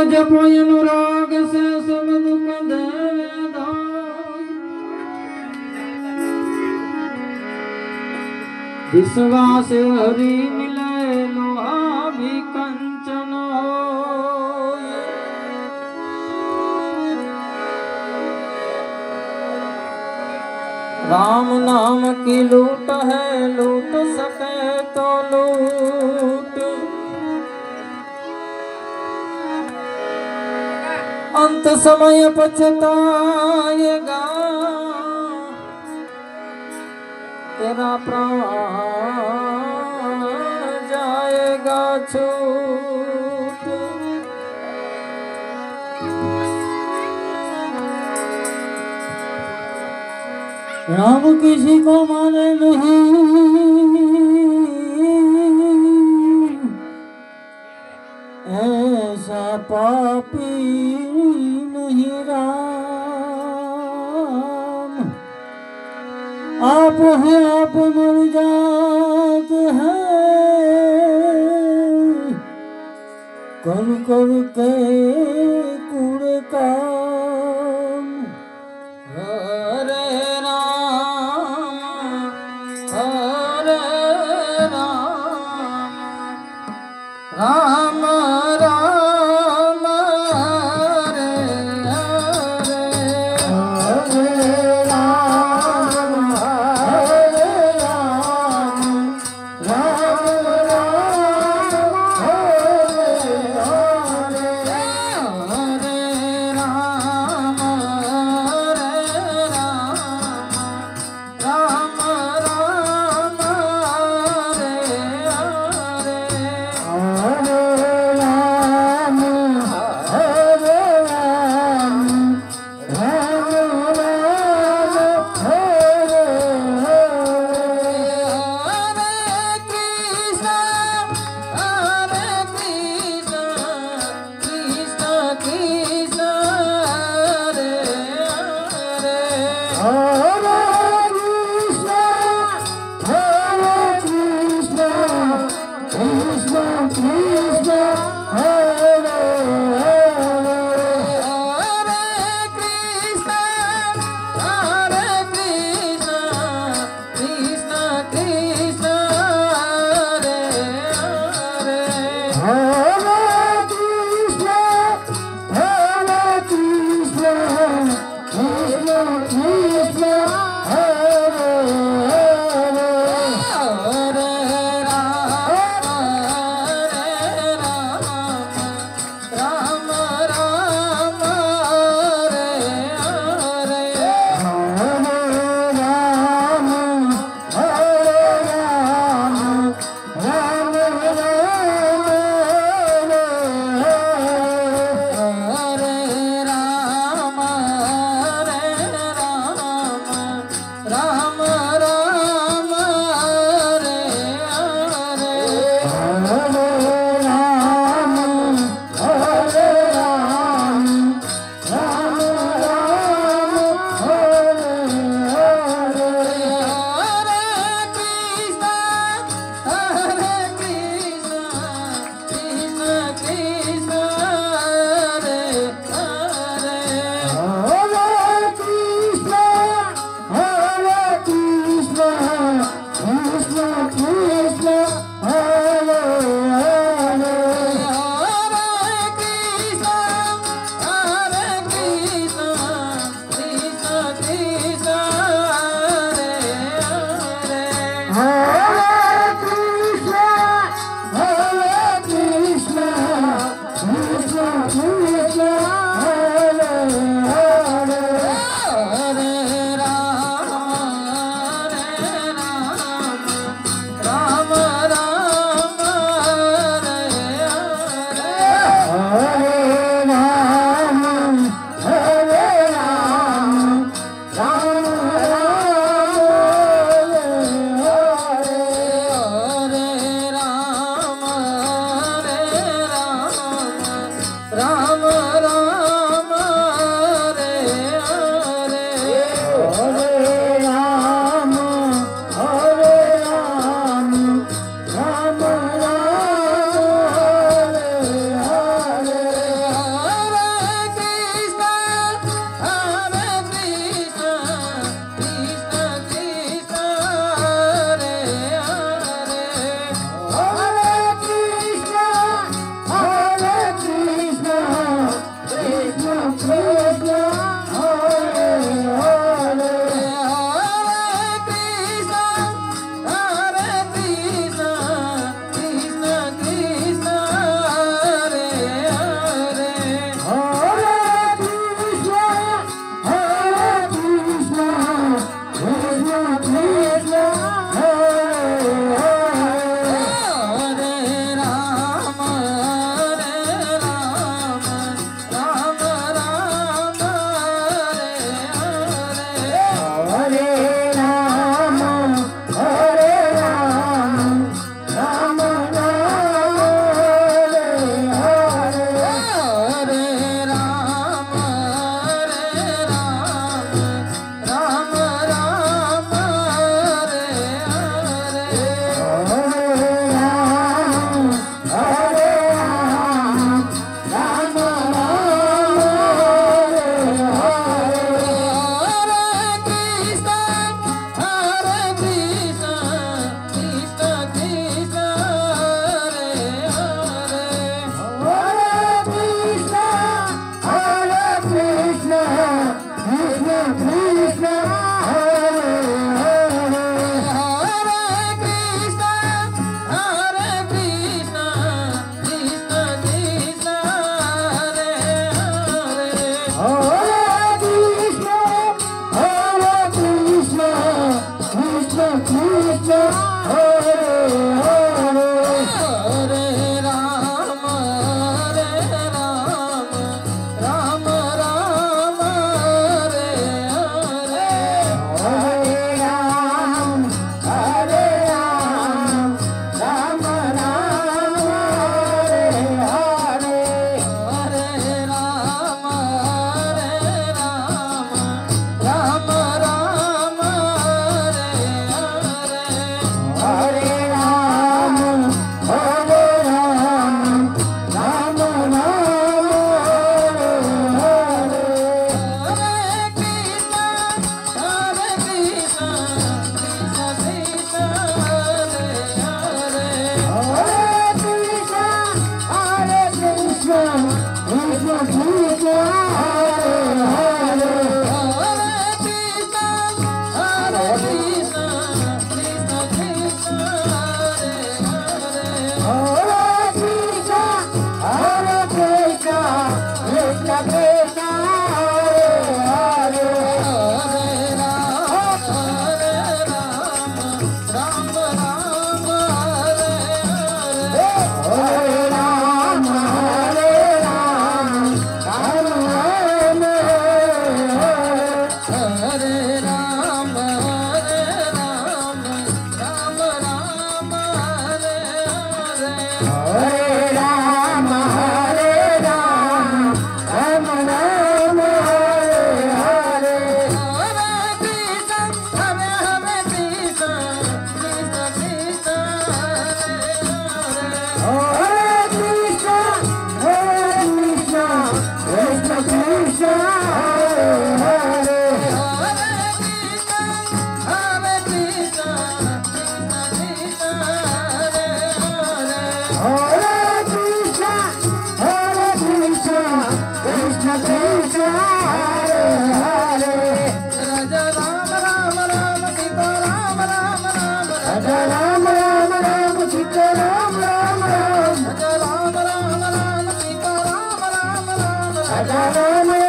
जपो अनुराग से सब दुख देवे दाय। विश्वास हरि मिले लोहा भी कंचन होय। राम नाम की लूट है, लूट सके तो लूट, अंत समय पछताएगा तेरा प्राण जाएगा छूट। राम किसी को माने नहीं, ऐसा पापी नहीं राम। आप है आप मर जाते हैं, कर कर के कूड़े काम। हरे राम हरे राम, राम राम हरे हरे, हरे राम हरे राम, राम राम हरे हरे, हरे राम हरे राम, राम राम हरे हरे, हरे राम हरे राम, राम राम हरे हरे। हरे कृष्ण कृष्ण कृष्ण हरे हरे, हरे कृष्ण कृष्ण कृष्ण हरे हरे। हरे कृष्ण कृष्ण कृष्ण हरे हरे, हरे कृष्ण कृष्ण कृष्ण हरे हरे। हरे राम राम राम हरे हरे, हरे राम हरे राम, राम राम हरे हरे। हरे राम राम राम हरे हरे, हरे राम हरे राम, राम राम हरे हरे। हरे कृष्ण कृष्ण कृष्ण हरे हरे, हरे कृष्ण कृष्ण कृष्ण कृष्ण हरे हरे। हरे कृष्ण कृष्ण कृष्ण हरे हरे, हरे कृष्ण कृष्ण कृष्ण कृष्ण हरे हरे। हरे राम राम राम हरे हरे, हरे राम हरे राम, राम राम हरे हरे। गजानन